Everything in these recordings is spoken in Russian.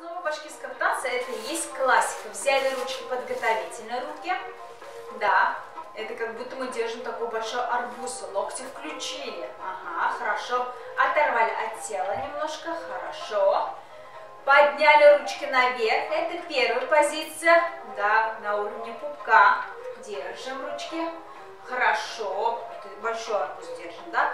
Основа башкирского танца — это и есть классика. Взяли ручки подготовительные руки. Да, это как будто мы держим такой большой арбуз. Локти включили. Ага, хорошо. Оторвали от тела немножко. Хорошо. Подняли ручки наверх. Это первая позиция. Да, на уровне пупка. Держим ручки. Хорошо. Большой арбуз держим, да?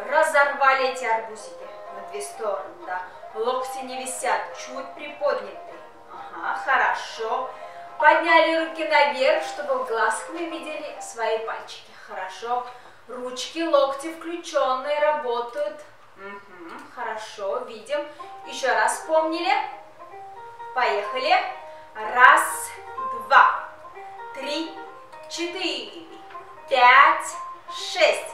Разорвали эти арбузики на две стороны, да? Локти не висят, чуть приподняты. Ага, хорошо. Подняли руки наверх, чтобы глазками видели свои пальчики. Хорошо. Ручки, локти включенные, работают. Угу, хорошо, видим. Еще раз вспомнили. Поехали. Раз, два, три, четыре, пять, шесть,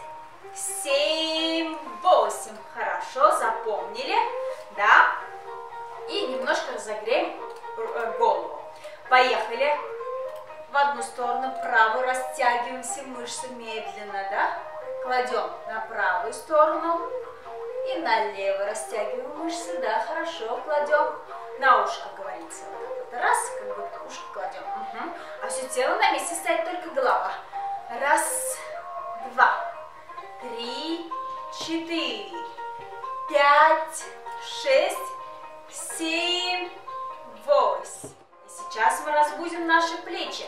7, 8. Хорошо, запомнили, да? И немножко разогреем голову. Поехали. В одну сторону, правую растягиваемся, мышцы медленно, да? Кладем на правую сторону и на левую растягиваем мышцы, да, хорошо, кладем на ушко, говорится. Вот раз, как будто ушко кладем. Угу. А все тело на месте стоит, только голова. Раз, два, три, четыре, пять, шесть, 7, 8. И сейчас мы разбудим наши плечи.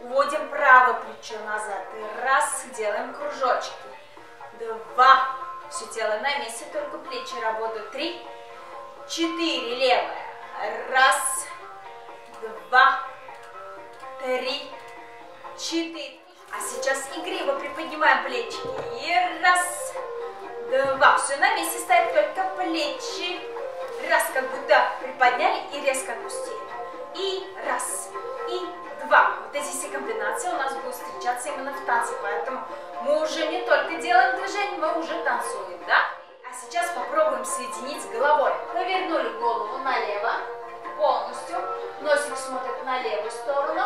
Уводим правое плечо назад. И раз, делаем кружочки. 2. Все тело на месте, только плечи работают. 3, 4, левая. Раз, два, три, 4. А сейчас игриво приподнимаем плечи. И раз, два. Все на месте стоят, только плечи. Раз, как будто приподняли и резко отпустили. И раз, и два. Вот эти все комбинации у нас будут встречаться именно в танце. Поэтому мы уже не только делаем движение, мы уже танцуем, да? А сейчас попробуем соединить с головой. Повернули голову налево полностью. Носик смотрит на левую сторону.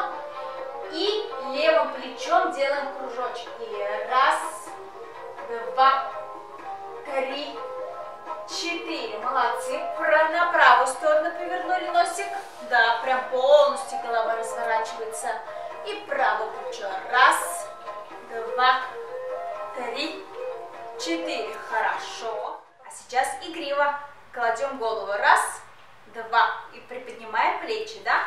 И левым плечом делаем кружочки. Раз, два, три, 4. Молодцы. На правую сторону повернули носик. Да, прям полностью голова разворачивается. И правое плечо. Раз, два, три, 4. Хорошо. А сейчас игриво. Кладем голову. Раз, два. И приподнимаем плечи, да?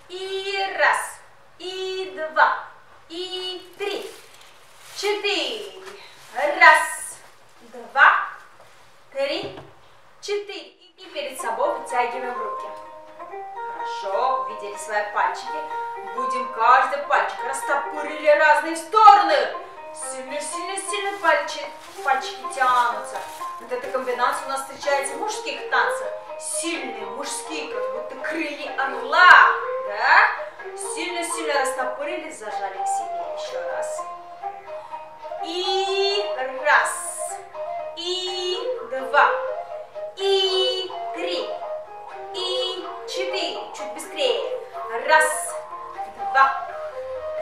И раз. И два, и 3, 4. Раз, два, 3, 4. И перед собой вытягиваем руки. Хорошо, увидели свои пальчики. Будем каждый пальчик растопырили разные стороны. Сильно-сильно-сильно пальчики тянутся. Вот эта комбинация у нас встречается в мужских танцах. Сильные, мужские, как будто крылья орла. Да? Сильно-сильно растопырили, зажали к себе. Еще раз. И раз. И два. И 3. И 4. Чуть быстрее. Раз, два,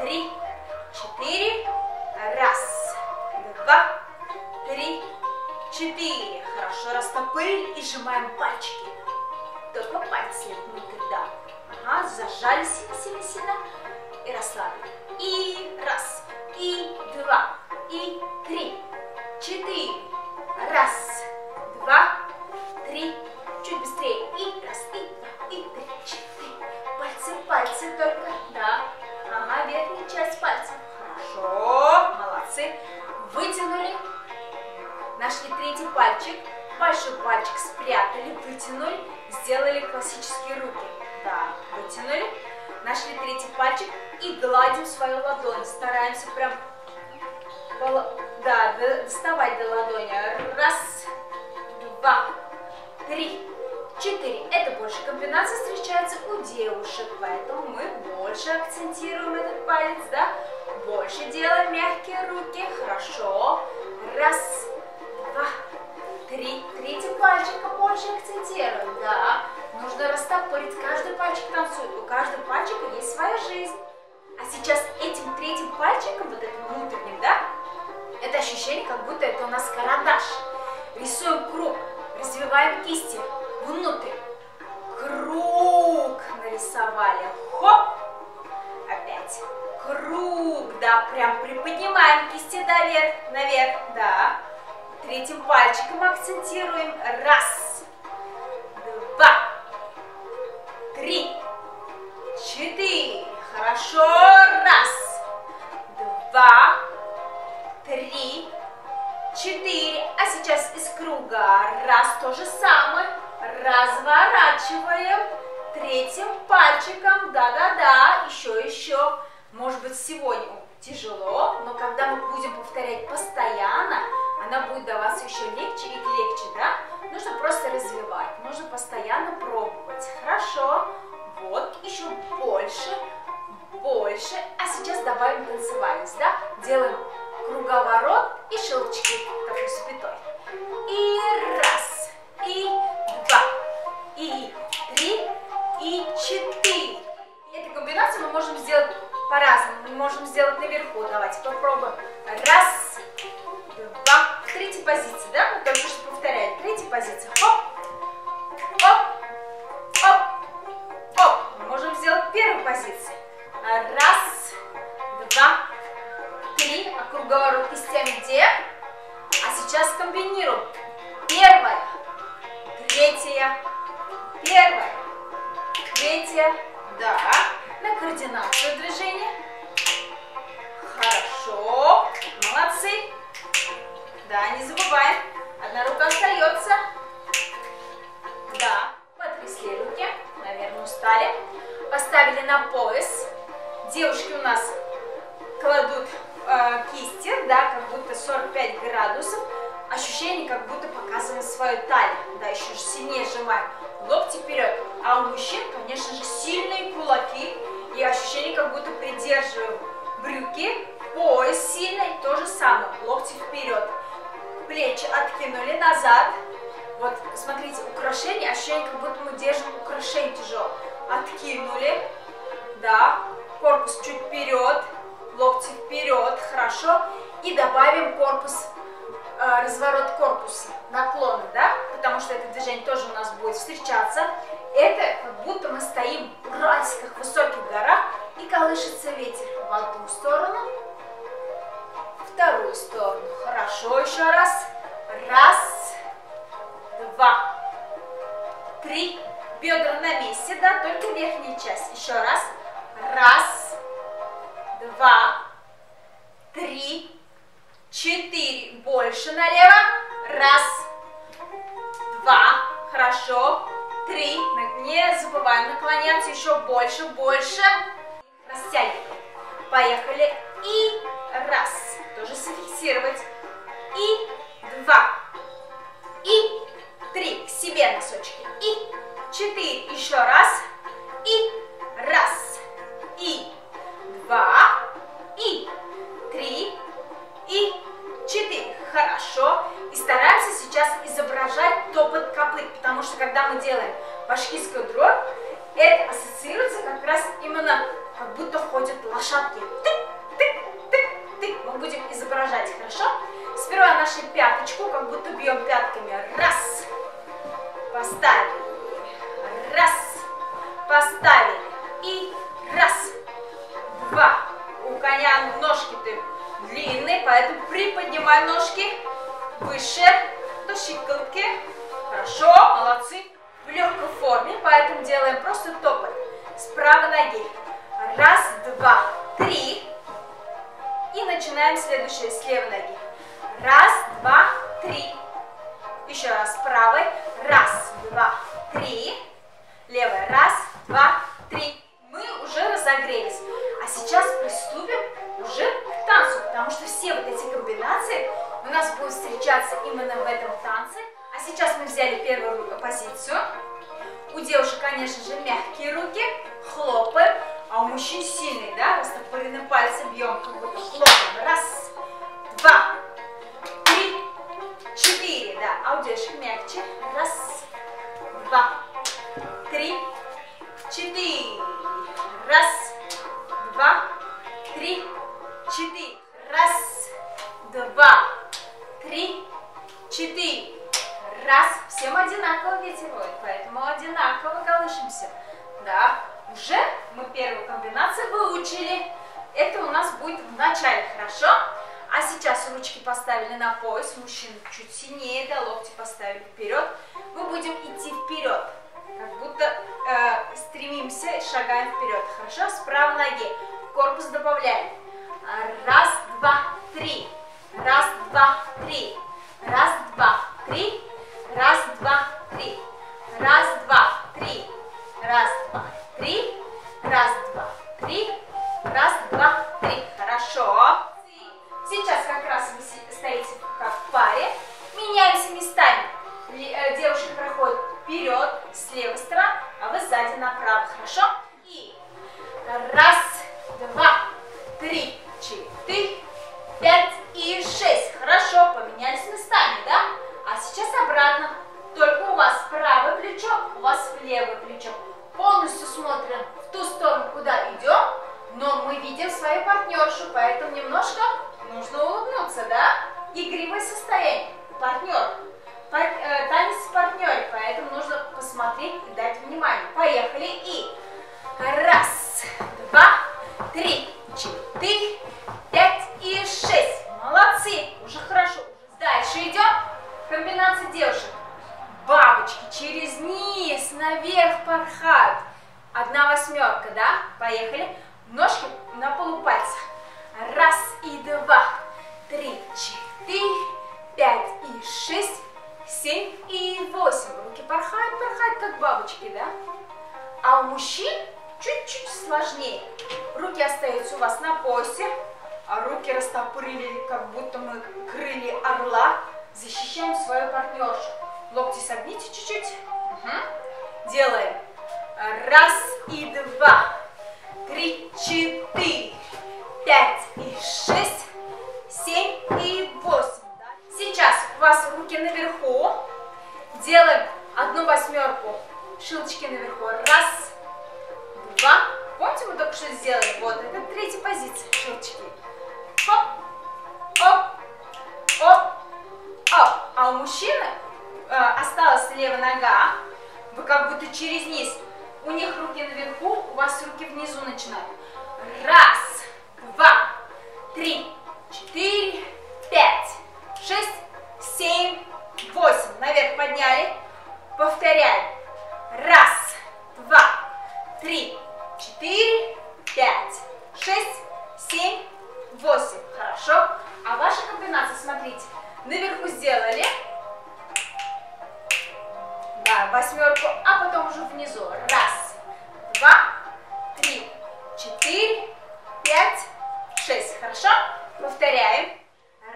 3, 4. Раз, два, 3, 4. Хорошо растопырили и сжимаем пальчики. Только пальцы внутрь, да. Ага, зажали сильно-сильно и расслабили. И раз, и два, и 3, 4. Раз, два, 3. Чуть быстрее. И раз, и два, и 3, 4. Пальцы только, да. Ага, верхняя часть пальцев. Хорошо, молодцы. Вытянули. Нашли третий пальчик. Большой пальчик спрятали, вытянули. Сделали классические руки. Да, вытянули. Нашли третий пальчик и гладим свою ладонь. Стараемся прям, да, доставать до ладони. Раз, два, 3, 4. Это больше комбинаций встречается у девушек, поэтому мы больше акцентируем этот палец, да? Больше делаем мягкие руки. Хорошо. Раз, два, 3. Третий пальчик больше акцентируем, да? Нужно растопырить. Каждый пальчик танцует. У каждого пальчика есть своя жизнь. А сейчас этим третьим пальчиком, вот этим внутренним, да? Это ощущение, как будто это у нас карандаш. Рисуем круг. Развиваем кисти внутрь. Круг. пальчиком акцентируем. Раз, два, три, четыре. Хорошо. Раз, два, три, четыре. А сейчас из круга. Раз, то же самое. Разворачиваем. Третьим пальчиком. Да-да-да. Еще. Может быть, сегодня тяжело, но когда мы будем повторять постоянно, она будет даваться еще легче и легче, да? Нужно просто развивать. Нужно постоянно пробовать. Хорошо. Вот. Еще больше. Больше. А сейчас добавим танцевальность, да? Делаем круговорот и щелчки такой с пятой. И раз, и два, и три, и четыре. Эту комбинацию мы можем сделать по-разному. Мы можем сделать наверху. Давайте попробуем. Раз, два. Третья позиция, да? Мы только что повторяли. Третья позиция. Хоп, хоп, хоп, хоп. Мы можем сделать первую позицию. Раз, два, три. А круговорот кистями где? А сейчас комбинируем. Первая, третья, первая, третья. Да. На координацию движения. Хорошо. Молодцы. Да, не забываем. Одна рука остается. Да. Потрясли руки. Наверное, устали. Поставили на пояс. Девушки у нас кладут кисти, да, как будто 45 градусов. Ощущение, как будто показываем свою талию. Да, еще же сильнее сжимаем локти вперед. А у мужчин, конечно же, сильные кулаки. И ощущение, как будто придерживаем брюки, пояс сильный. То же самое. Локти вперед. Плечи откинули назад. Вот, смотрите, украшение. Ощущение, как будто мы держим украшение тяжело. Откинули. Да. Корпус чуть вперед. Локти вперед. Хорошо. И добавим корпус. Разворот корпуса, наклоны, да, потому что это движение тоже у нас будет встречаться. Это как будто мы стоим в уральских высоких горах и колышется ветер в одну сторону, в вторую сторону. Хорошо, еще раз. Раз, два, три. Бедра на месте, да, только верхняя часть. Еще раз. Раз, два, три. 4, больше налево, раз, два, хорошо, 3, не забываем наклоняться, еще больше, растягиваем, поехали, и раз, тоже зафиксировать, и два, и 3, к себе носочки, и 4, еще раз, и раз, и два, и 3, и 4. Хорошо. И стараемся сейчас изображать топот копыт, потому что когда мы делаем башкирскую дробь, это ассоциируется как раз именно, как будто ходят лошадки. Тык-тык-тык-тык. Мы будем изображать, хорошо? Сперва нашу пяточку, как будто бьем пятками. Раз. Поставили. Раз. Поставили. И раз. Два. У коня ножки-то длинные, поэтому приподнимаем ножки выше до щиколотки. Хорошо, молодцы. В легкой форме, поэтому делаем просто топот с правой ноги. Раз, два, три. И начинаем следующее с левой ноги. Раз, два, три. Еще раз правой. Раз, два, три. Левая. Раз, два, три. Мы уже разогрелись. А сейчас приступим уже к танцу, потому что все вот эти комбинации у нас будут встречаться именно в этом танце. А сейчас мы взяли первую позицию. У девушек, конечно же, мягкие руки, хлопаем, а у мужчин сильные, да, растопыренные пальцы бьем, как будто хлопаем. Раз, два, три, четыре, да, а у девушек мягче. Раз, два, три, четыре. Раз, два, три, четыре. Раз, два, три, четыре. Раз. Всем одинаково ветер воет, поэтому одинаково колышемся. Да, уже мы первую комбинацию выучили. Это у нас будет в начале, хорошо? А сейчас ручки поставили на пояс, мужчины чуть сильнее, да, локти поставили вперед. Мы будем идти вперед, как будто стремимся и шагаем вперед. Хорошо? С правой ноги корпус добавляем. Раз, два, три. Раз, два, три. Раз, два, три. Раз, два, три. Раз, два, три. Раз, два, три. Раз, два, три. Раз, два, три. Хорошо. Сейчас как раз вы стоите как в паре. Меняемся местами. Девушка проходит вперед, с левой стороны, а вы сзади направо. Хорошо? И раз, два, три, четыре, пять и шесть. Хорошо, поменялись местами, да? А сейчас обратно. Только у вас правое плечо, у вас левое плечо. Полностью смотрим в ту сторону, куда идем, но мы видим свою партнершу, поэтому немножко нужно улыбнуться, да? Игривое состояние. Партнер. Танец в партнере, поэтому нужно посмотреть и дать внимание. Поехали. И раз, два, три, четыре, пять и шесть. Молодцы. Уже хорошо. Дальше идем. Комбинация девушек. Бабочки через низ, наверх порхают. 1/8, да? Поехали. Ножки на полупальцах. Раз и два, три, четыре, пять и шесть, 7 и 8. Руки порхают, порхают, как бабочки, да? А у мужчин чуть-чуть сложнее. Руки остаются у вас на поясе, а руки растопырили, как будто мы крылья орла. Защищаем свою партнершу. Локти согните чуть-чуть. Угу. Делаем. Раз и два, три, четыре, 5 и 6, 7 и 8. Сейчас у вас руки наверху. Делаем 1/8. Шилочки наверху. Раз, два. Помните, мы только что сделали? Вот, это третья позиция. Шилочки. Хоп, оп, оп, оп. А у мужчины осталась левая нога. Вы как будто через низ. У них руки наверху, у вас руки внизу начинают. Раз, два, три, четыре, пять, шесть, 7, 8. Наверх подняли. Повторяем. Раз, два, три, четыре, пять, шесть, 7, 8. Хорошо. А ваша комбинация, смотрите, наверху сделали. Да, 8, а потом уже внизу. Раз, два, три, четыре, 5, 6. Хорошо? Повторяем.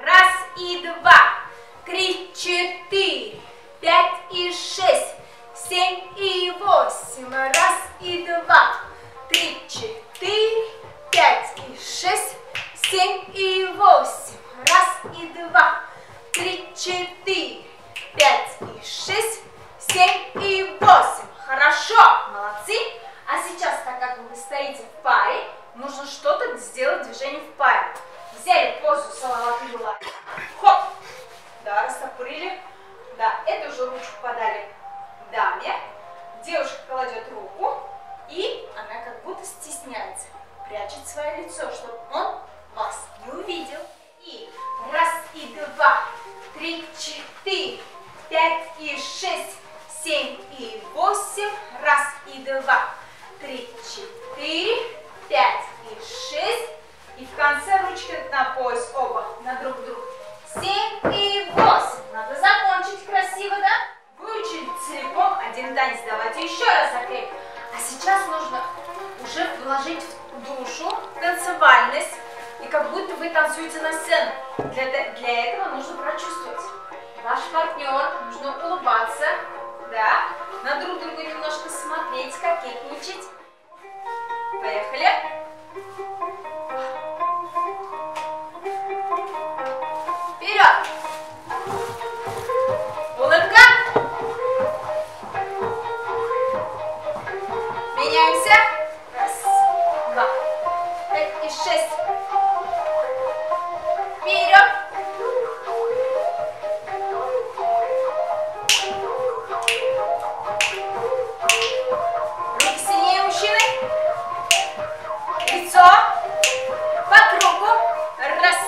Раз и два, три, четыре, 5 и 6, 7 и 8. Раз и два, три, четыре, 5 и 6, 7 и 8. Раз и два, три, четыре, 5 и 6, 7 и 8. Хорошо, молодцы. А сейчас, так как вы стоите в паре, нужно что-то сделать движение в паре. Взяли позу салават юла. Хоп. Да, растопырили. Да, эту же ручку подали даме. Девушка кладет руку, и она как будто стесняется. Прячет свое лицо, чтобы он вас не увидел. И раз, и два, три, четыре, 5 и 6, 7 и 8. Раз, и два, три, четыре, 5 и 6. И в конце ручки на пояс оба, на друг друга. 7 и 8. Надо закончить красиво, да? Выучили целиком один танец. Давайте еще раз закрепим. А сейчас нужно уже вложить в душу танцевальность. И как будто вы танцуете на сцену. Для этого нужно прочувствовать. Ваш партнер, нужно улыбаться. Да? На друг друга немножко смотреть, кокетничать. Поехали. Вперед! Улыбка. Меняемся. Раз, два, 5 и 6. Вперед! Руки сильнее мужчины. Лицо по кругу. Раз,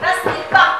Раз, и два.